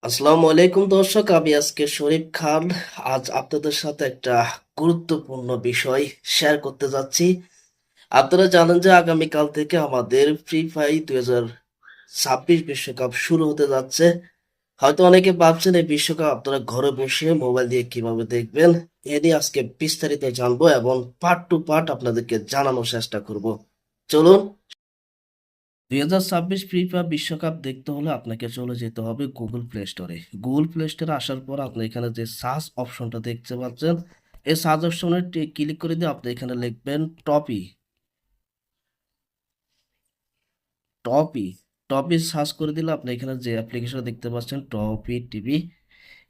আসসালামু আলাইকুম দর্শক, আমি আজকে শরীফ খান। আজ আপনাদের সাথে একটা গুরুত্বপূর্ণ বিষয় শেয়ার করতে যাচ্ছি। আপনারা জানেন যে আগামীকাল থেকে আমাদের ফ্রি ফায়ার 2026 বিশ্বকাপ শুরু হতে যাচ্ছে। হয়তো অনেকে ভাবছেন এই বিশ্বকাপ আপনারা ঘরে বসে মোবাইল দিয়ে কিভাবে দেখবেন। এ নিয়ে আজকে বিস্তারিত জানবো এবং পার্ট টু পার্ট আপনাদেরকে জানানোর চেষ্টা করব। চলুন। 2026 ফিফা বিশ্বকাপ দেখতে হলে আপনাকে চলে যেতে হবে গুগল প্লে স্টোরে। গুগল প্লে স্টোরে আসার পর আপনি এখানে যে সার্চ অপশনটা দেখতে পাচ্ছেন, এই সার্চ অপশনে ক্লিক করে দিয়ে আপনি এখানে লিখবেন টপি। টপি টপি সার্চ করে দিলে আপনি এখানে যে অ্যাপ্লিকেশন দেখতে পাচ্ছেন টপি টিভি,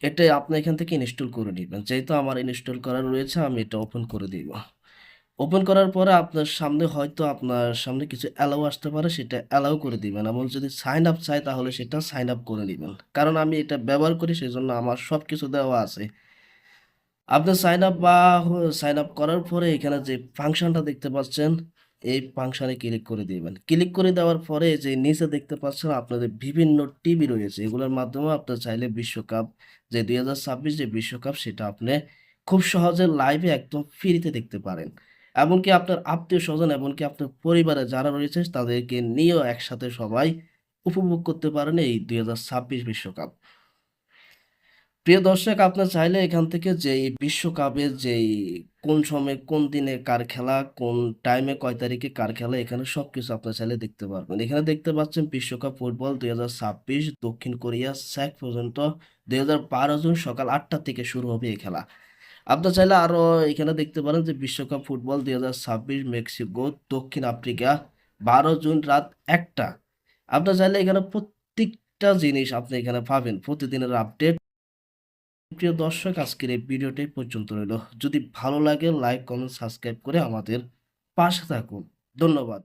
এটাই আপনি এখান থেকে ইনস্টল করে নেবেন। যেহেতু আমার ইনস্টল করা রয়েছে, আমি এটা ওপেন করে দিব। ওপেন করার পরে আপনার সামনে হয়তো আপনার সামনে কিছু অ্যালাউ আসতে পারে, সেটা অ্যালাউ করে দিবেন। এবং যদি সাইন আপ চাই তাহলে সেটা সাইন আপ করে নেবেন। কারণ আমি এটা ব্যবহার করি, সেই জন্য আমার সব কিছু দেওয়া আছে। আপনি সাইন আপ করার পরে এখানে যে ফাংশনটা দেখতে পাচ্ছেন, এই ফাংশনে ক্লিক করে দিবেন। ক্লিক করে দেওয়ার পরে যে নিচে দেখতে পাচ্ছেন আপনাদের বিভিন্ন টিভি রয়েছে, এগুলোর মাধ্যমে আপনি চাইলে বিশ্বকাপ, যে 2026 যে বিশ্বকাপ, সেটা আপনি খুব সহজে লাইভে একদম ফ্রিতে দেখতে পারেন। এমনকি আপনার আত্মীয় স্বজন, এমনকি আপনার পরিবারে যারা রয়েছে তাদেরকে নিয়েও একসাথে সবাই উপভোগ করতে পারেন এই 2026 বিশ্বকাপ। প্রিয় দর্শক, আপনার চাইলে এখান থেকে যে এই বিশ্বকাপের যেই কোন সময় কোন দিনে কার খেলা, কোন টাইমে কয় তারিখে কার খেলা, এখানে সবকিছু আপনার চাইলে দেখতে পারবেন। এখানে দেখতে পাচ্ছেন বিশ্বকাপ ফুটবল 2026 দক্ষিণ কোরিয়া শেখ পর্যন্ত 2012 জুন সকাল 8টা থেকে শুরু হবে এই খেলা। আপনার চাইলে আরো এখানে দেখতে পারেন যে বিশ্বকাপ ফুটবল 2026 মেক্সিকো দক্ষিণ আফ্রিকা 12 জুন রাত 1টা। আপনার চাইলে এখানে প্রত্যেকটা জিনিস আপনি এখানে পাবেন, প্রতিদিনের আপডেট। প্রিয় দর্শক, আজকের এই ভিডিওটি এই পর্যন্ত রইল। যদি ভালো লাগে লাইক কমেন্ট সাবস্ক্রাইব করে আমাদের পাশে থাকুন। ধন্যবাদ।